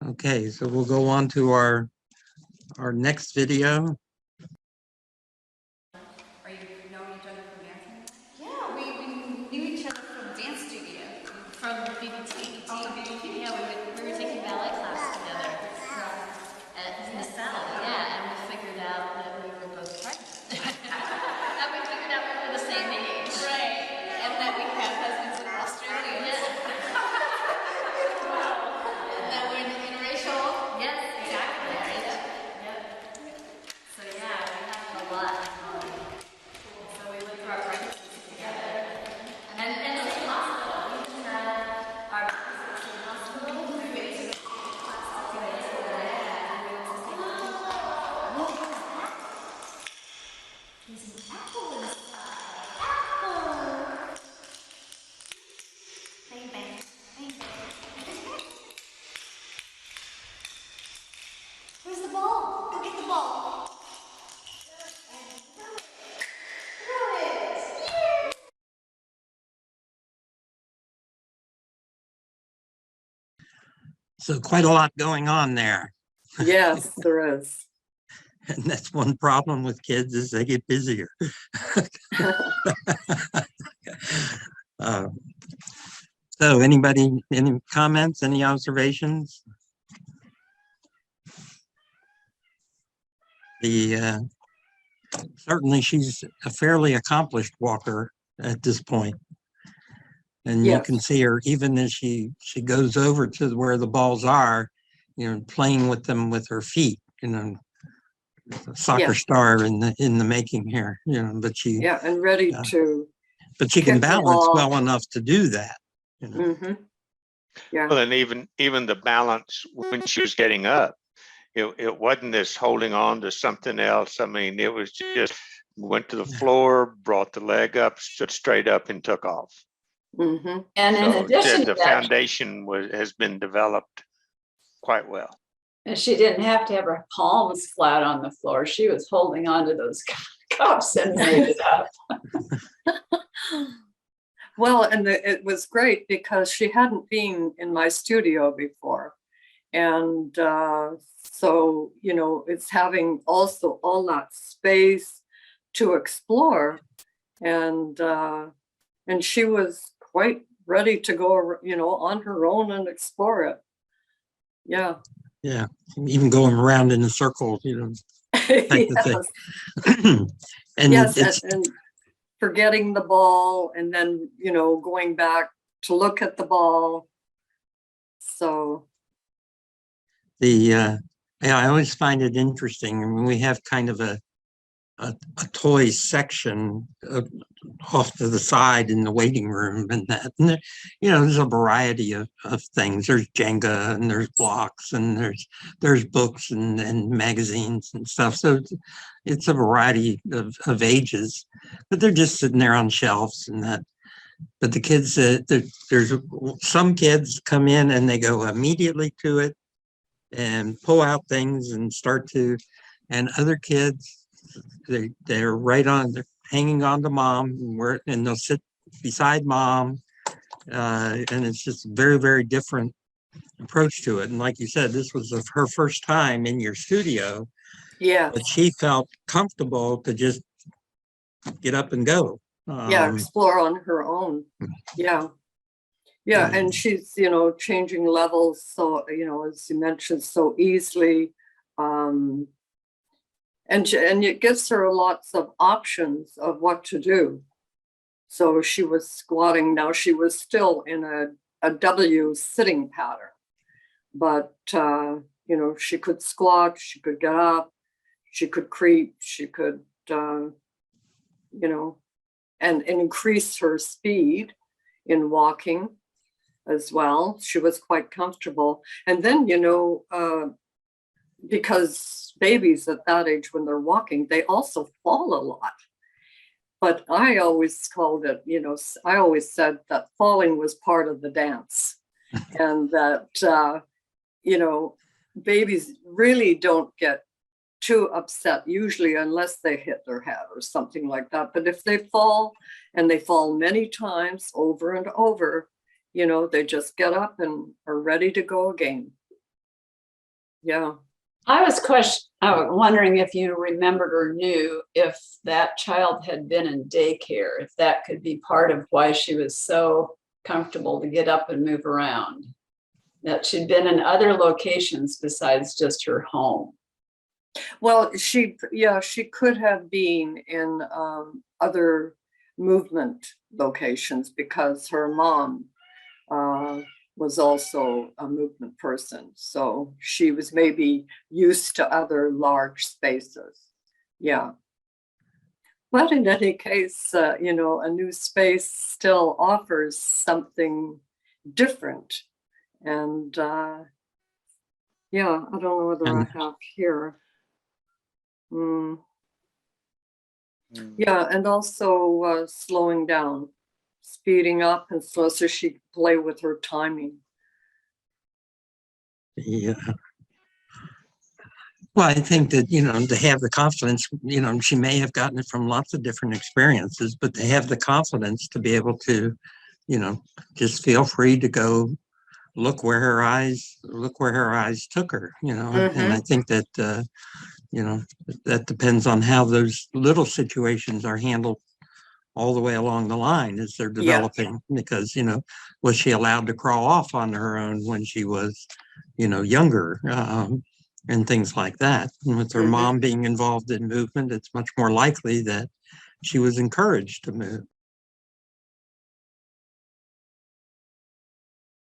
Okay, so we'll go on to our next video. Are you knowing each other from dancing? Yeah, we knew each other from dance studio. From BBT. Yeah, we were taking ballet class together in the South. Yeah, and we figured out that we were both pregnant. And we figured out we were the same age. Right. And that we had husbands in Australia. Yeah. And that we're interracial. Yes, exactly. Right? Yep. So yeah, we have a lot in common. So we went through our pregnancies together. And in the hospital, we had our pregnancies in the hospital. We went to the class all together. And we went to see there's an apple inside. Apple! Bang, bang. Bang, bang. Where's the ball? Go get the ball. Throw it. So quite a lot going on there. Yes, there is. And that's one problem with kids is they get busier. So anybody, any comments, any observations? Certainly she's a fairly accomplished walker at this point. And Yes. you can see her even as she goes over to where the balls are, playing with them with her feet, soccer star in the making here, but she and ready to. But she can kick the balance ball. well enough to do that. Yeah. Well, and even the balance when she was getting up, it wasn't this holding on to something else. I mean, it was just went to the floor, brought the leg up, stood straight up, and took off. And in addition to the that, foundation has been developed quite well. and she didn't have to have her palms flat on the floor. She was holding onto those cups and made it up. well, and it was great because she hadn't been in my studio before. And so, it's having also all that space to explore. And she was quite ready to go, on her own and explore it. Yeah. Yeah. Even going around in a circle, type of thing. And yes, and forgetting the ball and then, going back to look at the ball. So. I always find it interesting. I mean, we have kind of a toy section off to the side in the waiting room and that, and there, there's a variety of things. There's Jenga and there's blocks and there's books and magazines and stuff. So it's a variety of ages, but they're just sitting there on shelves and that. But the kids, there's some kids come in and they go immediately to it and pull out things and start to, and other kids, they're right on, they're hanging on to mom, and they'll sit beside mom, and it's just a very, very different approach to it. And like you said, this was her first time in your studio. Yeah. But she felt comfortable to just get up and go. Explore on her own. Yeah. Yeah, and she's, changing levels. So, as you mentioned, so easily. And it gives her lots of options of what to do. So she was squatting. Now she was still in a W sitting pattern. But, she could squat, she could get up, she could creep, she could, and increase her speed in walking as well. She was quite comfortable. And then, because babies at that age, when they're walking, they also fall a lot. But I always called it, I always said that falling was part of the dance. And that, babies really don't get too upset usually unless they hit their head or something like that. But if they fall, and they fall many times over and over, they just get up and are ready to go again. Yeah. I was wondering if you remembered or knew if that child had been in daycare, if that could be part of why she was so comfortable to get up and move around. That she'd been in other locations besides just her home. Well, she could have been in other movement locations because her mom was also a movement person. So she was maybe used to other large spaces. Yeah. But in any case, a new space still offers something different. And I don't know whether I have here. Yeah, and also slowing down, speeding up and slow so she can play with her timing. Yeah. Well, I think that, to have the confidence, she may have gotten it from lots of different experiences, but to have the confidence to be able to, just feel free to go look where her eyes took her, and I think that, that depends on how those little situations are handled all the way along the line as they're developing, because, was she allowed to crawl off on her own when she was, younger, and things like that. And with her mom being involved in movement, it's much more likely that she was encouraged to move.